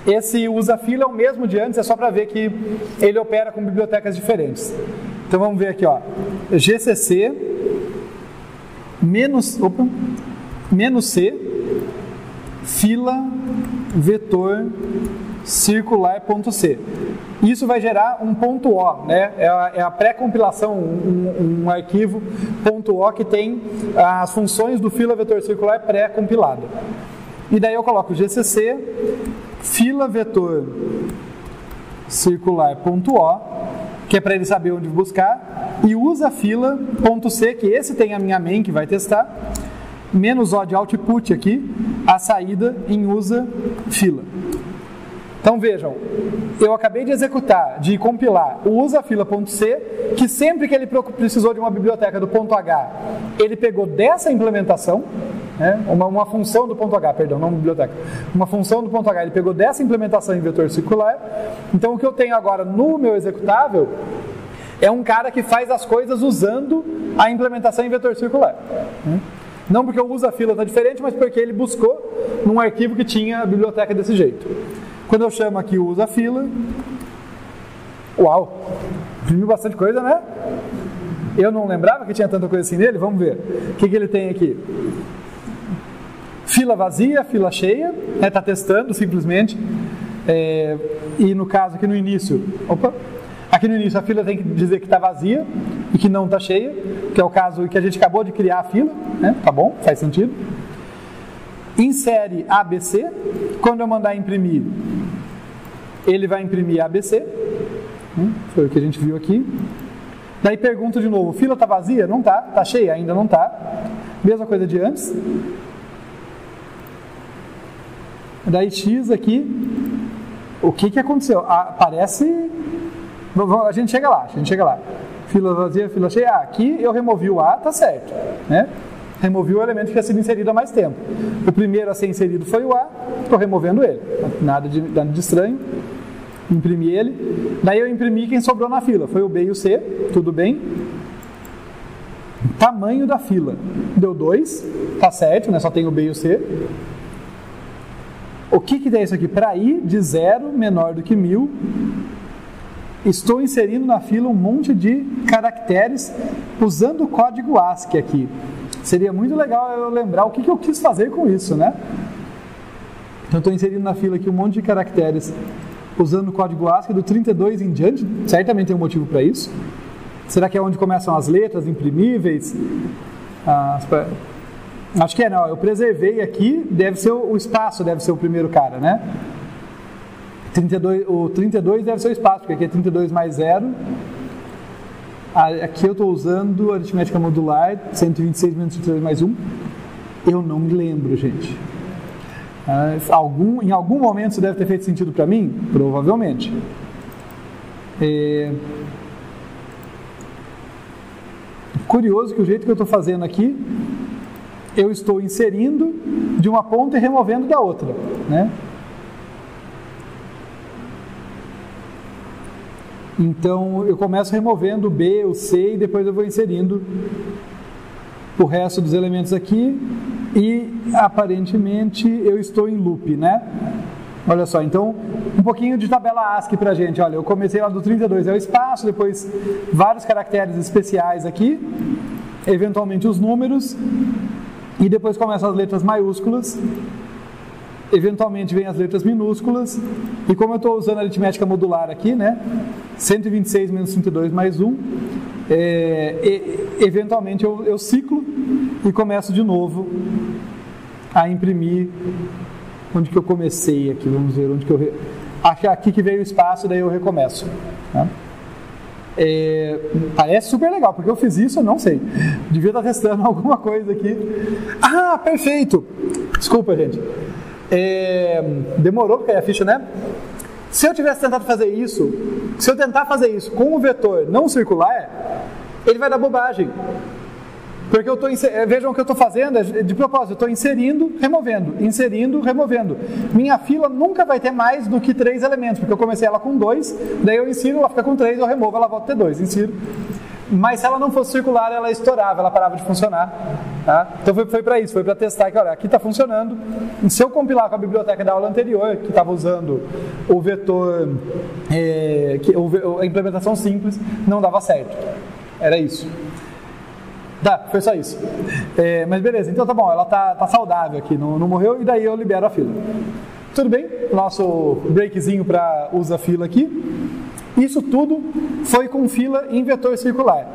Esse usa fila é o mesmo de antes, é só para ver que ele opera com bibliotecas diferentes. Então vamos ver aqui, ó. GCC menos C fila vetor circular.c. Isso vai gerar um ponto .o, né? É a pré-compilação, um arquivo .o que tem as funções do fila vetor circular pré-compilado. E daí eu coloco GCC fila vetor circular.o, que é para ele saber onde buscar, e usa fila.c, que esse tem a minha main que vai testar, menos O de output aqui, a saída em usa fila. Então vejam, eu acabei de executar, de compilar o usafila.c, que sempre que ele precisou de uma biblioteca do .h, ele pegou dessa implementação, né, uma função do .h, perdão, não uma biblioteca, uma função do .h, ele pegou dessa implementação em vetor circular. Então o que eu tenho agora no meu executável é um cara que faz as coisas usando a implementação em vetor circular. Não porque o usafila está diferente, mas porque ele buscou num arquivo que tinha a biblioteca desse jeito. Quando eu chamo aqui o usafila, uau, imprimiu bastante coisa, né? Eu não lembrava que tinha tanta coisa assim nele, vamos ver. O que ele tem aqui? Fila vazia, fila cheia, está testando simplesmente. E no caso aqui no início, aqui no início a fila tem que dizer que está vazia e que não está cheia, que é o caso que a gente acabou de criar a fila, né? Tá bom, faz sentido. Insere ABC, quando eu mandar imprimir, ele vai imprimir ABC, foi o que a gente viu aqui. Daí pergunto de novo, fila está vazia? Não está. Está cheia? Ainda não está. Mesma coisa de antes. Daí X aqui, o que aconteceu? Parece... A gente chega lá. Fila vazia, fila cheia. Aqui eu removi o A, tá certo, né? Removi o elemento que tinha sido inserido há mais tempo. O primeiro a ser inserido foi o A, estou removendo ele. Nada de estranho. Imprimi ele. Daí eu imprimi quem sobrou na fila. Foi o B e o C, tudo bem. Tamanho da fila. Deu 2, tá certo, né? Só tem o B e o C. O que é isso aqui? Para ir de 0 menor do que 1000, estou inserindo na fila um monte de caracteres usando o código ASCII aqui. Seria muito legal eu lembrar o que eu quis fazer com isso, né? Então, estou inserindo na fila aqui um monte de caracteres usando o código ASCII do 32 em diante. Certamente tem um motivo para isso. Será que é onde começam as letras imprimíveis? Acho que é, não. Eu preservei aqui, deve ser o espaço, deve ser o primeiro cara, né? O 32 deve ser o espaço, porque aqui é 32 mais 0. Aqui eu estou usando aritmética modular, 126 menos 32 mais 1. Eu não me lembro, gente. Em algum momento isso deve ter feito sentido para mim? Provavelmente. Curioso que o jeito que eu estou fazendo aqui, eu estou inserindo de uma ponta e removendo da outra, né? Então, eu começo removendo o B, o C, e depois eu vou inserindo o resto dos elementos aqui, e aparentemente eu estou em loop, né? Olha só, então, um pouquinho de tabela ASCII pra gente. Olha, eu comecei lá do 32, é o espaço, depois vários caracteres especiais aqui, eventualmente os números, e depois começam as letras maiúsculas. Eventualmente vem as letras minúsculas, e como eu estou usando a aritmética modular aqui, né, 126 menos 32 mais 1, eventualmente eu ciclo e começo de novo a imprimir onde que eu comecei aqui, vamos ver onde que eu... Acho que aqui que veio o espaço, daí eu recomeço, né? Parece super legal, porque eu fiz isso, eu não sei, devia estar testando alguma coisa aqui. Ah, perfeito! Desculpa, gente. Demorou para cair a ficha, né? Se eu tivesse tentado fazer isso, se eu tentar fazer isso com o vetor não circular, ele vai dar bobagem. Porque eu estou vejam o que eu estou fazendo, de propósito, eu estou inserindo, removendo. Minha fila nunca vai ter mais do que 3 elementos, porque eu comecei ela com 2, daí eu insiro, ela fica com 3, eu removo, ela volta a ter 2, insiro. Mas se ela não fosse circular, ela estourava, ela parava de funcionar. Tá? Então foi para isso, foi para testar que, olha, aqui está funcionando. E se eu compilar com a biblioteca da aula anterior, que estava usando o vetor, a implementação simples, não dava certo. Era isso. Tá, foi só isso. Mas beleza, então tá bom, ela tá saudável aqui, não morreu, e daí eu libero a fila. Tudo bem? Nosso breakzinho para usa fila aqui. Isso tudo foi com fila em vetor circular.